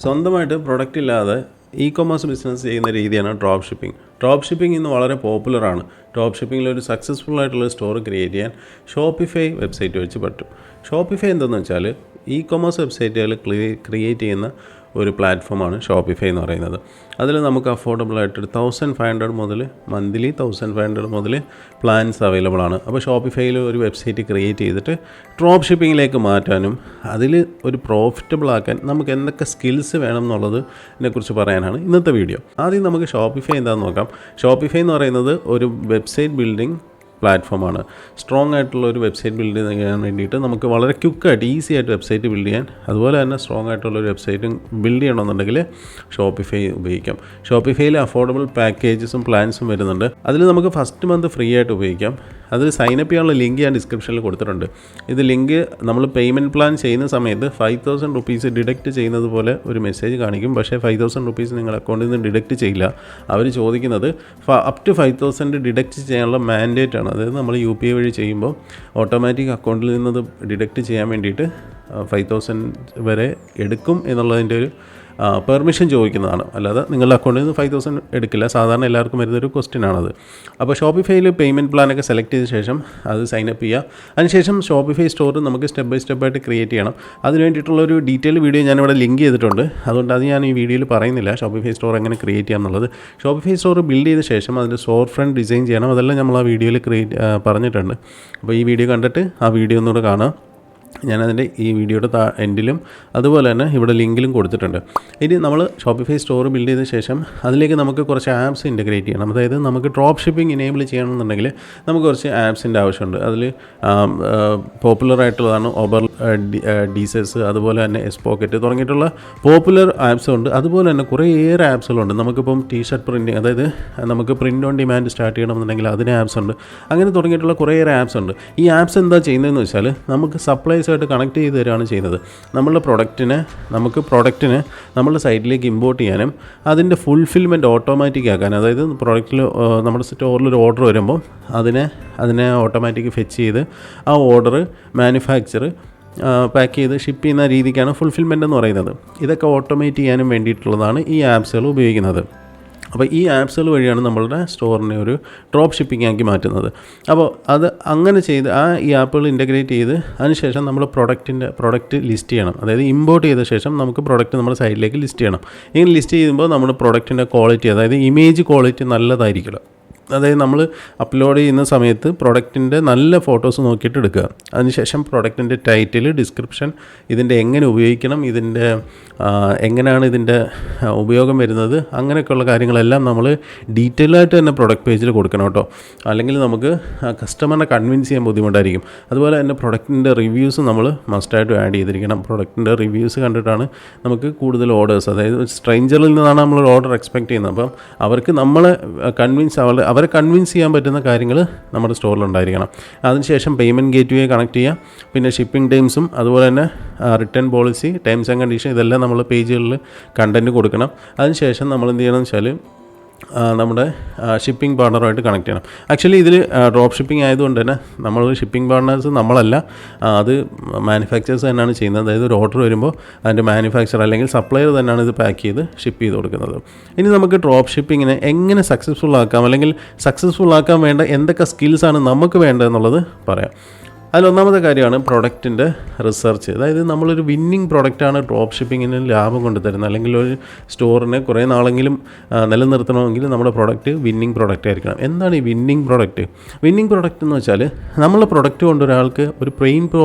സ്വന്തമായിട്ട് പ്രൊഡക്റ്റ് ഇല്ലാതെ e-commerce business ചെയ്യുന്ന രീതിയാണ് ഡ്രോപ്പ് ഷിപ്പിംഗ്. ഡ്രോപ്പ് ഷിപ്പിംഗ് ഇന്ന് വളരെ പോപ്പുലറാണ്. ഡ്രോപ്പ് ഷിപ്പിങ്ങിൽ ഒരു സക്സസ്ഫുൾ ആയിട്ടുള്ള സ്റ്റോർ ക്രിയേറ്റ് ചെയ്യാൻ ഷോപ്പിഫൈ വെബ്സൈറ്റ് വെച്ച് പറ്റും. ഷോപ്പിഫൈ എന്തെന്ന് വെച്ചാൽ ഇ-കൊമേഴ്സ് വെബ്സൈറ്റുകൾ ക്രിയേറ്റ് ചെയ്യുന്ന ഒരു പ്ലാറ്റ്ഫോമാണ് ഷോപ്പിഫൈ എന്ന് പറയുന്നത്. അതിൽ നമുക്ക് അഫോർഡബിൾ ആയിട്ട് 1500 മുതൽ മന്ത്ലി 1500 മുതൽ പ്ലാൻസ് അവൈലബിൾ ആണ്. അപ്പോൾ ഷോപ്പിഫൈയിൽ ഒരു വെബ്സൈറ്റ് ക്രിയേറ്റ് ചെയ്തിട്ട് ഡ്രോപ്പ് ഷിപ്പിങ്ങിലേക്ക് മാറ്റാനും അതിൽ ഒരു പ്രോഫിറ്റബിൾ ആക്കാൻ നമുക്ക് എന്തൊക്കെ സ്കിൽസ് വേണം എന്നുള്ളതിനെക്കുറിച്ച് പറയാനാണ് ഇന്നത്തെ വീഡിയോ. ആദ്യം നമുക്ക് ഷോപ്പിഫൈ എന്താണെന്ന് നോക്കാം. ഷോപ്പിഫൈ എന്ന് പറയുന്നത് ഒരു വെബ്സൈറ്റ് ബിൽഡിംഗ് പ്ലാറ്റ്ഫോമാണ്. സ്ട്രോങ് ആയിട്ടുള്ള ഒരു വെബ്സൈറ്റ് ബിൽഡ് ചെയ്യാൻ വേണ്ടിയിട്ട് നമുക്ക് വളരെ ക്വിക്കായിട്ട് ഈസി ആയിട്ട് വെബ്സൈറ്റ് ബിൽഡ് ചെയ്യാൻ, അതുപോലെ തന്നെ സ്ട്രോങ് ആയിട്ടുള്ളൊരു വെബ്സൈറ്റ് ബിൽഡ് ചെയ്യണമെന്നുണ്ടെങ്കിൽ ഷോപ്പിഫൈ ഉപയോഗിക്കാം. ഷോപ്പിഫൈയിൽ അഫോർഡബിൾ പാക്കേജസും പ്ലാൻസും വരുന്നുണ്ട്. അതിൽ നമുക്ക് ഫസ്റ്റ് മന്ത് ഫ്രീ ആയിട്ട് ഉപയോഗിക്കാം. അതിൽ സൈനപ്പ് ചെയ്യാനുള്ള ലിങ്ക് ഞാൻ ഡിസ്ക്രിപ്ഷനിൽ കൊടുത്തിട്ടുണ്ട്. ഇത് ലിങ്ക് നമ്മൾ പേയ്മെൻറ്റ് പ്ലാൻ ചെയ്യുന്ന സമയത്ത് 5000 റുപ്പീസ് ഡിഡക്റ്റ് ചെയ്യുന്നത് പോലെ ഒരു മെസ്സേജ് കാണിക്കും. പക്ഷേ 5000 റുപ്പീസ് നിങ്ങളുടെ അക്കൗണ്ടിൽ നിന്ന് ഡിഡക്റ്റ് ചെയ്യില്ല. അവർ ചോദിക്കുന്നത് അപ് ടു 5000 ഡിഡക്റ്റ് ചെയ്യാനുള്ള മാൻഡേറ്റ് ആണ്. അതായത് നമ്മൾ UPI വഴി ചെയ്യുമ്പോൾ ഓട്ടോമാറ്റിക് അക്കൗണ്ടിൽ നിന്നത് ഡിഡക്റ്റ് ചെയ്യാൻ വേണ്ടിയിട്ട് 5000 വരെ എടുക്കും എന്നുള്ളതിൻ്റെ ഒരു പെർമിഷൻ ചോദിക്കുന്നതാണ്. അല്ലാതെ നിങ്ങളുടെ അക്കൗണ്ടിൽ നിന്ന് 5000 എടുക്കില്ല. സാധാരണ എല്ലാവർക്കും വരുന്നൊരു ക്വസ്റ്റ്യൻ ആണത്. അപ്പോൾ ഷോപ്പിഫൈയിൽ പേയ്മെൻറ്റ് പ്ലാനൊക്കെ സെലക്ട് ചെയ്ത ശേഷം അത് സൈനപ്പ് ചെയ്യുക. അതിനുശേഷം ഷോപ്പിഫൈ സ്റ്റോർ നമുക്ക് സ്റ്റെപ്പ് ബൈ സ്റ്റെപ്പായിട്ട് ക്രിയേറ്റ് ചെയ്യണം. അതിന് വേണ്ടിയിട്ടുള്ളൊരു ഡീറ്റെയിൽ വീഡിയോ ഞാനിവിടെ ലിങ്ക് ചെയ്തിട്ടുണ്ട്. അതുകൊണ്ട് അത് ഞാൻ ഈ വീഡിയോയിൽ പറയുന്നില്ല, ഷോപ്പിഫൈ സ്റ്റോർ എങ്ങനെ ക്രിയേറ്റ് ചെയ്യാം എന്നുള്ളത്. ഷോപ്പിഫൈ സ്റ്റോർ ബിൽഡ് ചെയ്ത ശേഷം അതിൻ്റെ സ്റ്റോർ ഫ്രണ്ട് ഡിസൈൻ ചെയ്യണം. അതെല്ലാം നമ്മൾ ആ വീഡിയോയിൽ പറഞ്ഞിട്ടുണ്ട്. അപ്പോൾ ഈ വീഡിയോ കണ്ടിട്ട് ആ വീഡിയോ ഒന്നുകൂടെ കാണാം. ഞാനതിൻ്റെ ഈ വീഡിയോയുടെ എൻഡിലും അതുപോലെ തന്നെ ഇവിടെ ലിങ്കിലും കൊടുത്തിട്ടുണ്ട്. ഇനി നമ്മൾ ഷോപ്പിഫൈ സ്റ്റോർ ബിൽഡ് ചെയ്ത ശേഷം അതിലേക്ക് നമുക്ക് കുറച്ച് ആപ്സ് ഇൻ്റഗ്രേറ്റ് ചെയ്യണം. അതായത് നമുക്ക് ഡ്രോപ്പ് ഷിപ്പിംഗ് ഇനേബിൾ ചെയ്യണമെന്നുണ്ടെങ്കിൽ നമുക്ക് കുറച്ച് ആപ്സിൻ്റെ ആവശ്യമുണ്ട്. അതിൽ പോപ്പുലറായിട്ടുള്ളതാണ് ഒബർ, ഡീസസ്, അതുപോലെ തന്നെ എസ്പോക്കറ്റ് തുടങ്ങിയിട്ടുള്ള പോപ്പുലർ ആപ്സും ഉണ്ട്. അതുപോലെ തന്നെ കുറേയേറെ ആപ്സുകളുണ്ട്. നമുക്കിപ്പം ടീഷർട്ട് പ്രിൻറ്റിങ്, അതായത് നമുക്ക് പ്രിൻ്റ് ഓൺ ഡിമാൻഡ് സ്റ്റാർട്ട് ചെയ്യണമെന്നുണ്ടെങ്കിൽ അതിന് ആപ്സ് ഉണ്ട്. അങ്ങനെ തുടങ്ങിയിട്ടുള്ള കുറേയേറെ ആപ്സ് ഉണ്ട്. ഈ ആപ്സ് എന്താ ചെയ്യുന്നതെന്ന് വെച്ചാൽ നമുക്ക് സപ്ലൈസ് ആയിട്ട് കണക്ട് ചെയ്ത് തരികയാണ് ചെയ്യുന്നത്. നമ്മളുടെ പ്രൊഡക്റ്റിനെ നമ്മളുടെ സൈറ്റിലേക്ക് ഇമ്പോർട്ട് ചെയ്യാനും അതിൻ്റെ ഫുൾഫിൽമെൻറ്റ് ഓട്ടോമാറ്റിക് ആക്കാൻ, അതായത് പ്രൊഡക്റ്റിൽ നമ്മുടെ സ്റ്റോറിലൊരു ഓർഡർ വരുമ്പോൾ അതിനെ ഓട്ടോമാറ്റിക് ഫെച്ച് ചെയ്ത് ആ ഓർഡർ മാനുഫാക്ചർ പാക്ക് ചെയ്ത് ഷിപ്പ് ചെയ്യുന്ന രീതിക്കാണ് ഫുൾഫിൽമെൻ്റ് എന്ന് പറയുന്നത്. ഇതൊക്കെ ഓട്ടോമേറ്റ് ചെയ്യാനും വേണ്ടിയിട്ടുള്ളതാണ് ഈ ആപ്സുകൾ ഉപയോഗിക്കുന്നത്. അപ്പോൾ ഈ ആപ്സുകൾ വഴിയാണ് നമ്മളുടെ സ്റ്റോറിനെ ഒരു ഡ്രോപ്പ് ഷിപ്പിംഗ് ആക്കി മാറ്റുന്നത്. അപ്പോൾ അത് അങ്ങനെ ചെയ്ത് ഈ ആപ്പുകൾ ഇൻ്റഗ്രേറ്റ് ചെയ്ത് അതിനുശേഷം നമ്മൾ പ്രൊഡക്റ്റ് ലിസ്റ്റ് ചെയ്യണം. അതായത് ഇമ്പോർട്ട് ചെയ്ത ശേഷം നമുക്ക് പ്രൊഡക്റ്റ് നമ്മുടെ സൈഡിലേക്ക് ലിസ്റ്റ് ചെയ്യണം. ഇങ്ങനെ ലിസ്റ്റ് ചെയ്യുമ്പോൾ നമ്മുടെ പ്രൊഡക്റ്റിൻ്റെ ക്വാളിറ്റി, അതായത് ഇമേജ് ക്വാളിറ്റി നല്ലതായിരിക്കണം. അതായത് നമ്മൾ അപ്ലോഡ് ചെയ്യുന്ന സമയത്ത് പ്രൊഡക്റ്റിൻ്റെ നല്ല ഫോട്ടോസ് നോക്കിയിട്ട് എടുക്കുക. അതിനുശേഷം പ്രൊഡക്റ്റിൻ്റെ ടൈറ്റിൽ, ഡിസ്ക്രിപ്ഷൻ, ഇതിൻ്റെ എങ്ങനെ ഉപയോഗിക്കണം, ഇതിൻ്റെ എങ്ങനെയാണ് ഇതിൻ്റെ ഉപയോഗം വരുന്നത്, അങ്ങനെയൊക്കെയുള്ള കാര്യങ്ങളെല്ലാം നമ്മൾ ഡീറ്റെയിൽ ആയിട്ട് തന്നെ പ്രൊഡക്റ്റ് പേജിൽ കൊടുക്കണം കേട്ടോ. അല്ലെങ്കിൽ നമുക്ക് കസ്റ്റമറിനെ കൺവിൻസ് ചെയ്യാൻ ബുദ്ധിമുട്ടായിരിക്കും. അതുപോലെ തന്നെ പ്രൊഡക്റ്റിൻ്റെ റിവ്യൂസ് നമ്മൾ മസ്റ്റായിട്ട് ആഡ് ചെയ്തിരിക്കണം. പ്രൊഡക്റ്റിൻ്റെ റിവ്യൂസ് കണ്ടിട്ടാണ് നമുക്ക് കൂടുതൽ ഓർഡേഴ്സ്, അതായത് സ്ട്രേഞ്ചറിൽ നിന്നാണ് നമ്മൾ ഓർഡർ എക്സ്പെക്റ്റ് ചെയ്യുന്നത്. അപ്പം അവർക്ക് നമ്മളെ അവരെ കൺവിൻസ് ചെയ്യാൻ പറ്റുന്ന കാര്യങ്ങൾ നമ്മുടെ സ്റ്റോറിലുണ്ടായിരിക്കണം. അതിനുശേഷം പേയ്മെൻറ്റ് ഗേറ്റ്വേ കണക്ട് ചെയ്യുക. പിന്നെ ഷിപ്പിംഗ് ടൈംസും അതുപോലെ തന്നെ return policy, terms and condition, ഇതെല്ലാം നമ്മൾ പേജുകളിൽ കണ്ടൻറ്റ് കൊടുക്കണം. അതിനുശേഷം നമ്മൾ എന്ത് ചെയ്യണമെന്ന് വെച്ചാൽ നമ്മുടെ ഷിപ്പിംഗ് പാർട്ണറുമായിട്ട് കണക്ട് ചെയ്യണം. ആക്ച്വലി ഇതിൽ ഡ്രോപ്പ് ഷിപ്പിംഗ് ആയതുകൊണ്ട് തന്നെ നമ്മൾ ഷിപ്പിംഗ് പാർട്ട്നേഴ്സ് നമ്മളല്ല, അത് മാനുഫാക്ചേഴ്സ് തന്നെയാണ് ചെയ്യുന്നത്. അതായത് ഒരു ഓർഡർ വരുമ്പോൾ അതിൻ്റെ മാനുഫാക്ചർ അല്ലെങ്കിൽ സപ്ലയർ തന്നെയാണ് ഇത് പാക്ക് ചെയ്ത് ഷിപ്പ് ചെയ്ത് കൊടുക്കുന്നത്. ഇനി നമുക്ക് ഡ്രോപ്പ് ഷിപ്പിങ്ങിനെ എങ്ങനെ സക്സസ്ഫുൾ ആക്കാം, അല്ലെങ്കിൽ സക്സസ്ഫുൾ ആക്കാൻ വേണ്ട എന്തൊക്കെ സ്കിൽസാണ് നമുക്ക് വേണ്ടതെന്നുള്ളത് പറയാം. അതിലൊന്നാമത്തെ കാര്യമാണ് പ്രൊഡക്റ്റിൻ്റെ റിസർച്ച്. അതായത് നമ്മളൊരു വിന്നിങ് പ്രൊഡക്റ്റാണ് ഡ്രോപ്പ് ഷിപ്പിങ്ങിന് ലാഭം കൊണ്ടുതരുന്നത്. അല്ലെങ്കിൽ ഒരു സ്റ്റോറിനെ കുറേ നാളെങ്കിലും നിലനിർത്തണമെങ്കിൽ നമ്മുടെ പ്രൊഡക്റ്റ് വിന്നിങ് പ്രൊഡക്റ്റ് ആയിരിക്കണം. എന്താണ് ഈ വിന്നിങ് പ്രൊഡക്റ്റ്? വിന്നിങ് പ്രൊഡക്റ്റ് എന്ന് വെച്ചാൽ നമ്മളെ പ്രൊഡക്റ്റ് കൊണ്ട് ഒരാൾക്ക്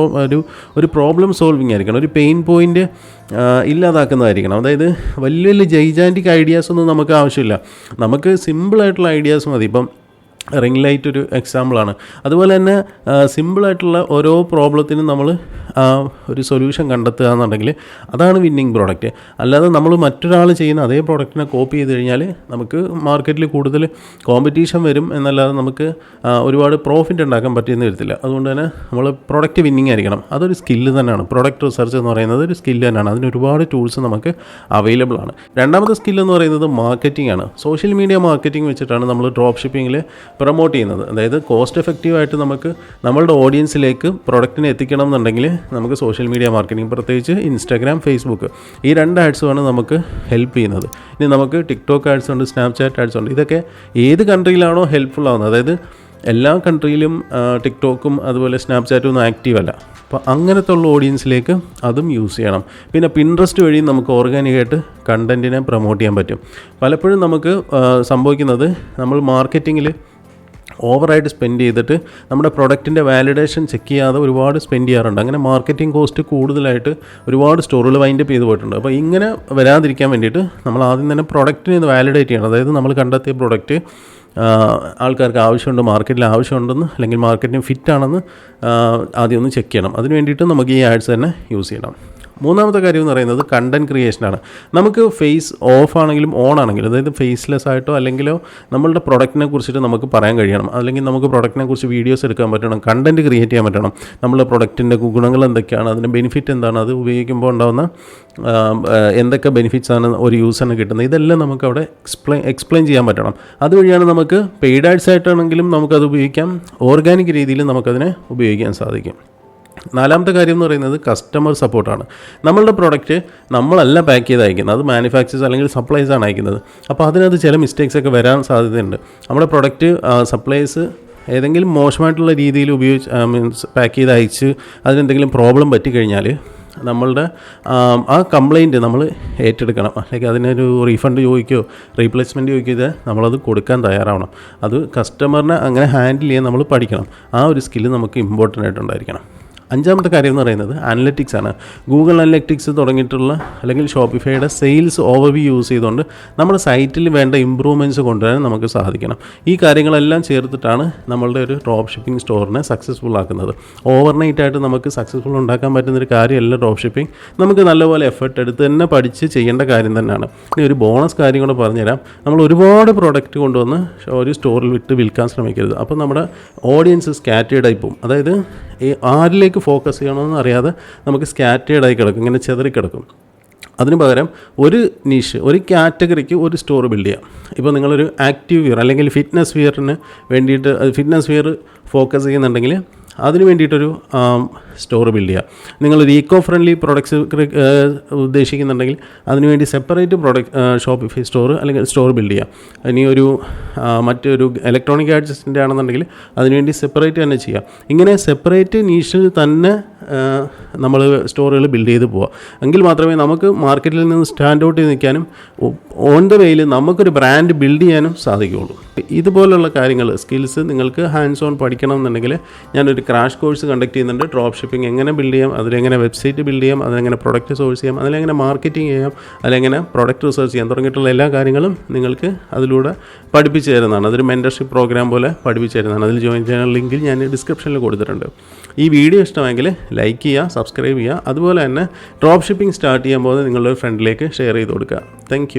ഒരു പ്രോബ്ലം സോൾവിങ് ആയിരിക്കണം, ഒരു പെയിൻ പോയിൻറ്റ് ഇല്ലാതാക്കുന്നതായിരിക്കണം. അതായത് വലിയ വലിയ ജൈജാൻറ്റിക് ഐഡിയാസൊന്നും നമുക്ക് ആവശ്യമില്ല. നമുക്ക് സിമ്പിളായിട്ടുള്ള ഐഡിയാസ് മതി. ഇപ്പം റിംഗ് ലൈറ്റ് ഒരു എക്സാമ്പിളാണ്. അതുപോലെ തന്നെ സിമ്പിളായിട്ടുള്ള ഓരോ പ്രോബ്ലത്തിനും നമ്മൾ ഒരു സൊല്യൂഷൻ കണ്ടെത്തുക എന്നുണ്ടെങ്കിൽ അതാണ് വിന്നിങ് പ്രോഡക്റ്റ്. അല്ലാതെ നമ്മൾ മറ്റൊരാൾ ചെയ്യുന്ന അതേ പ്രോഡക്റ്റിനെ കോപ്പി ചെയ്ത് കഴിഞ്ഞാൽ നമുക്ക് മാർക്കറ്റിൽ കൂടുതൽ കോമ്പറ്റീഷൻ വരും എന്നല്ലാതെ നമുക്ക് ഒരുപാട് പ്രോഫിറ്റ് ഉണ്ടാക്കാൻ പറ്റിയെന്ന് വരത്തില്ല. അതുകൊണ്ട് തന്നെ നമ്മൾ പ്രൊഡക്റ്റ് വിന്നിങ് ആയിരിക്കണം. അതൊരു സ്കില്ല് തന്നെയാണ്. പ്രൊഡക്റ്റ് റിസർച്ച് എന്ന് പറയുന്നത് ഒരു സ്കില്ല് തന്നെയാണ്. അതിന് ഒരുപാട് ടൂൾസ് നമുക്ക് അവൈലബിൾ ആണ്. രണ്ടാമത്തെ സ്കില്ല് എന്ന് പറയുന്നത് മാർക്കറ്റിംഗ് ആണ്. സോഷ്യൽ മീഡിയ മാർക്കറ്റിംഗ് വെച്ചിട്ടാണ് നമ്മൾ ഡ്രോപ്പ് ഷിപ്പിങ്ങിൽ പ്രൊമോട്ട് ചെയ്യുന്നത്. അതായത് കോസ്റ്റ് എഫക്റ്റീവായിട്ട് നമുക്ക് നമ്മളുടെ ഓഡിയൻസിലേക്ക് പ്രൊഡക്റ്റിനെ എത്തിക്കണം എന്നുണ്ടെങ്കിൽ നമുക്ക് സോഷ്യൽ മീഡിയ മാർക്കറ്റിംഗ്, പ്രത്യേകിച്ച് ഇൻസ്റ്റാഗ്രാം, ഫേസ്ബുക്ക്, ഈ 2 ആഡ്സുമാണ് നമുക്ക് ഹെൽപ്പ് ചെയ്യുന്നത്. ഇനി നമുക്ക് ടിക്ടോക്ക് ആഡ്സ് ഉണ്ട്, സ്നാപ്ചാറ്റ് ആഡ്സ് ഉണ്ട്. ഇതൊക്കെ ഏത് കൺട്രിയിലാണോ ഹെൽപ്ഫുൾ ആവുന്നത്, അതായത് എല്ലാ കൺട്രിയിലും ടിക്ടോക്കും അതുപോലെ സ്നാപ്ചാറ്റും ഒന്നും ആക്റ്റീവ് അല്ല. അപ്പോൾ അങ്ങനത്തെ ഉള്ള ഓഡിയൻസിലേക്ക് അതും യൂസ് ചെയ്യണം. പിന്നെ പിൻട്രസ്റ്റ് വഴി നമുക്ക് ഓർഗാനിക്കായിട്ട് കണ്ടൻറ്റിനെ പ്രൊമോട്ട് ചെയ്യാൻ പറ്റും. പലപ്പോഴും നമുക്ക് സംഭവിക്കുന്നത്, നമ്മൾ മാർക്കറ്റിങ്ങിൽ ഓവറായിട്ട് സ്പെൻഡ് ചെയ്തിട്ട് നമ്മുടെ പ്രൊഡക്റ്റിൻ്റെ വാലിഡേഷൻ ചെക്ക് ചെയ്യാതെ ഒരുപാട് സ്പെൻഡ് ചെയ്യാറുണ്ട്. അങ്ങനെ മാർക്കറ്റിംഗ് കോസ്റ്റ് കൂടുതലായിട്ട് ഒരുപാട് സ്റ്റോറുകൾ വൈൻഡപ്പ് ചെയ്ത് പോയിട്ടുണ്ട്. അപ്പോൾ ഇങ്ങനെ വരാതിരിക്കാൻ വേണ്ടിയിട്ട് നമ്മൾ ആദ്യം തന്നെ പ്രൊഡക്റ്റിനെ ഒന്ന് വാലിഡേറ്റ് ചെയ്യണം. അതായത് നമ്മൾ കണ്ടെത്തിയ പ്രൊഡക്റ്റ് ആൾക്കാർക്ക് ആവശ്യമുണ്ട്, മാർക്കറ്റിൽ ആവശ്യമുണ്ടെന്ന്, അല്ലെങ്കിൽ മാർക്കറ്റിന് ഫിറ്റാണെന്ന് ആദ്യം ഒന്ന് ചെക്ക് ചെയ്യണം. അതിന് വേണ്ടിയിട്ട് നമുക്ക് ഈ ആഡ്സ് തന്നെ യൂസ് ചെയ്യണം. മൂന്നാമത്തെ കാര്യം എന്ന് പറയുന്നത് കണ്ടൻറ് ക്രിയേഷനാണ്. നമുക്ക് ഫേസ് ഓഫ് ആണെങ്കിലും ഓൺ ആണെങ്കിലും, അതായത് ഫേസ്ലെസ് ആയിട്ടോ അല്ലെങ്കിലോ നമ്മളുടെ പ്രൊഡക്റ്റിനെ കുറിച്ചിട്ട് നമുക്ക് പറയാൻ കഴിയണം, അല്ലെങ്കിൽ നമുക്ക് പ്രൊഡക്റ്റിനെ കുറിച്ച് വീഡിയോസ് എടുക്കാൻ പറ്റണം, കണ്ടൻറ് ക്രിയേറ്റ് ചെയ്യാൻ പറ്റണം. നമ്മളുടെ പ്രൊഡക്റ്റിൻ്റെ ഗുണങ്ങൾ എന്തൊക്കെയാണ്, അതിൻ്റെ ബെനിഫിറ്റ് എന്താണ്, അത് ഉപയോഗിക്കുമ്പോൾ ഉണ്ടാകുന്ന എന്തൊക്കെ ബെനിഫിറ്റ്സ് ആണ് ഒരു യൂസറിന് കിട്ടുന്നത്, ഇതെല്ലാം നമുക്ക് അവിടെ എക്സ്പ്ലെയിൻ ചെയ്യാൻ പറ്റണം. അതുവഴിയാണ് നമുക്ക് പെയ്ഡ് ആഡ്സ് ആയിട്ടാണെങ്കിലും നമുക്കത് ഉപയോഗിക്കാം, ഓർഗാനിക് രീതിയിൽ നമുക്കതിനെ ഉപയോഗിക്കാൻ സാധിക്കും. നാലാമത്തെ കാര്യം എന്ന് പറയുന്നത് കസ്റ്റമർ സപ്പോർട്ടാണ്. നമ്മളുടെ പ്രൊഡക്റ്റ് നമ്മളല്ല പാക്ക് ചെയ്ത് അയക്കുന്നത്, അത് മാനുഫാക്ചേഴ്സ് അല്ലെങ്കിൽ സപ്ലൈസാണ് അയക്കുന്നത്. അപ്പോൾ അതിനകത്ത് ചില മിസ്റ്റേക്സ് ഒക്കെ വരാൻ സാധ്യതയുണ്ട്. നമ്മുടെ പ്രൊഡക്റ്റ് സപ്ലൈസ് ഏതെങ്കിലും മോശമായിട്ടുള്ള രീതിയിൽ മീൻസ് പാക്ക് ചെയ്ത് അയച്ച് അതിനെന്തെങ്കിലും പ്രോബ്ലം പറ്റിക്കഴിഞ്ഞാൽ നമ്മളുടെ ആ കംപ്ലയിൻറ്റ് നമ്മൾ ഏറ്റെടുക്കണം, അല്ലെങ്കിൽ അതിനൊരു റീഫണ്ട് ചോദിക്കുകയോ റീപ്ലേസ്മെൻറ്റ് ചോദിക്കുകയോ നമ്മളത് കൊടുക്കാൻ തയ്യാറാവണം. അത് കസ്റ്റമറിനെ അങ്ങനെ ഹാൻഡിൽ ചെയ്യാൻ നമ്മൾ പഠിക്കണം. ആ ഒരു സ്കില്ല് നമുക്ക് ഇമ്പോർട്ടൻ്റ് ആയിട്ടുണ്ടായിരിക്കണം. അഞ്ചാമത്തെ കാര്യം എന്ന് പറയുന്നത് അനലറ്റിക്സ് ആണ്. ഗൂഗിൾ അനലറ്റിക്സ് തുടങ്ങിയിട്ടുള്ള അല്ലെങ്കിൽ ഷോപ്പിഫൈയുടെ സെയിൽസ് ഓവർവ്യൂ യൂസ് ചെയ്തുകൊണ്ട് നമ്മുടെ സൈറ്റിൽ വേണ്ട ഇമ്പ്രൂവ്മെൻറ്റ്സ് കൊണ്ടുവരാൻ നമുക്ക് സാധിക്കണം. ഈ കാര്യങ്ങളെല്ലാം ചേർത്തിട്ടാണ് നമ്മളുടെ ഒരു ഡ്രോപ്പ് ഷിപ്പിംഗ് സ്റ്റോറിനെ സക്സസ്ഫുൾ ആക്കുന്നത്. ഓവർനൈറ്റായിട്ട് നമുക്ക് സക്സസ്ഫുൾ ഉണ്ടാക്കാൻ പറ്റുന്നൊരു കാര്യമല്ല ഡ്രോപ്പ് ഷിപ്പിംഗ്. നമുക്ക് നല്ലപോലെ എഫേർട്ട് എടുത്ത് തന്നെ പഠിച്ച് ചെയ്യേണ്ട കാര്യം തന്നെയാണ്. ഇനി ഒരു ബോണസ് കാര്യം കൂടെ പറഞ്ഞുതരാം. നമ്മൾ ഒരുപാട് പ്രോഡക്റ്റ് കൊണ്ടുവന്ന് ഒരു സ്റ്റോറിൽ വിട്ട് വിൽക്കാൻ ശ്രമിക്കരുത്. അപ്പോൾ നമ്മുടെ ഓഡിയൻസ് സ്കാറ്റേർഡായി പോകും. അതായത് ആരിലേക്ക് ഫോക്കസ് ചെയ്യണമെന്ന് അറിയാതെ നമുക്ക് സ്കാറ്റേർഡായി കിടക്കും, ഇങ്ങനെ ചെതറിക്കിടക്കും. അതിന് പകരം ഒരു നിഷ്, ഒരു കാറ്റഗറിക്ക് ഒരു സ്റ്റോർ ബിൽഡ് ചെയ്യാം. ഇപ്പോൾ നിങ്ങളൊരു ആക്റ്റീവ് വിയർ അല്ലെങ്കിൽ ഫിറ്റ്നസ് വിയറിന് വേണ്ടിയിട്ട്, ഫിറ്റ്നസ് വിയർ ഫോക്കസ് ചെയ്യുന്നുണ്ടെങ്കിൽ അതിന് വേണ്ടിയിട്ടൊരു സ്റ്റോർ ബിൽഡ് ചെയ്യുക. നിങ്ങളൊരു ഈക്കോ ഫ്രണ്ട്ലി പ്രൊഡക്ട്സ് ഉദ്ദേശിക്കുന്നുണ്ടെങ്കിൽ അതിനുവേണ്ടി സെപ്പറേറ്റ് ഷോപ്പിഫൈ സ്റ്റോർ അല്ലെങ്കിൽ സ്റ്റോർ ബിൽഡ് ചെയ്യുക. ഇനി ഒരു മറ്റൊരു ഇലക്ട്രോണിക് ഗാഡ്ജറ്റ്സിൻ്റെ ആണെന്നുണ്ടെങ്കിൽ അതിനുവേണ്ടി സെപ്പറേറ്റ് തന്നെ ചെയ്യുക. ഇങ്ങനെ സെപ്പറേറ്റ് നീഷിൽ തന്നെ നമ്മൾ സ്റ്റോറുകൾ ബിൽഡ് ചെയ്ത് പോവുക. എങ്കിൽ മാത്രമേ നമുക്ക് മാർക്കറ്റിൽ നിന്ന് സ്റ്റാൻഡ് ഔട്ട് ചെയ്ത് നിൽക്കാനും ഓൺ ദ വേയിൽ നമുക്കൊരു ബ്രാൻഡ് ബിൽഡ് ചെയ്യാനും സാധിക്കുകയുള്ളൂ. ഇതുപോലുള്ള കാര്യങ്ങൾ, സ്കിൽസ് നിങ്ങൾക്ക് ഹാൻഡ്സ് ഓൺ പഠിക്കണം എന്നുണ്ടെങ്കിൽ ഞാനൊരു ക്രാഷ് കോഴ്സ് കണ്ടക്ട് ചെയ്യുന്നുണ്ട്. ഡ്രോപ്പ് ഷിപ്പിംഗ് എങ്ങനെ ബിൽഡ് ചെയ്യാം, അതിലെങ്ങനെ വെബ്സൈറ്റ് ബിൽഡ് ചെയ്യാം, അതിലെങ്ങനെ പ്രൊഡക്റ്റ് സോഴ്സ് ചെയ്യാം, അതിലെങ്ങനെ മാർക്കറ്റിംഗ് ചെയ്യാം, അതിലെങ്ങനെ പ്രൊഡക്റ്റ് റിസർച്ച് ചെയ്യാം തുടങ്ങിയിട്ടുള്ള എല്ലാ കാര്യങ്ങളും നിങ്ങൾക്ക് അതിലൂടെ പഠിപ്പിച്ചു തരുന്നതാണ്. അതൊരു മെൻറ്റർഷിപ്പ് പ്രോഗ്രാം പോലെ പഠിപ്പിച്ചു തരുന്നതാണ്. അതിൽ ജോയിൻ ചെയ്യാനുള്ള ലിങ്കിൽ ഞാൻ ഡിസ്ക്രിപ്ഷനിൽ കൊടുത്തിട്ടുണ്ട്. ഈ വീഡിയോ ഇഷ്ടമെങ്കിൽ ലൈക്ക് ചെയ്യുക, സബ്സ്ക്രൈബ് ചെയ്യുക. അതുപോലെ തന്നെ ഡ്രോപ്പ് ഷിപ്പിംഗ് സ്റ്റാർട്ട് ചെയ്യാൻ പോകുന്നത് നിങ്ങളുടെ ഫ്രണ്ടിലേക്ക് ഷെയർ ചെയ്ത് കൊടുക്കുക. താങ്ക്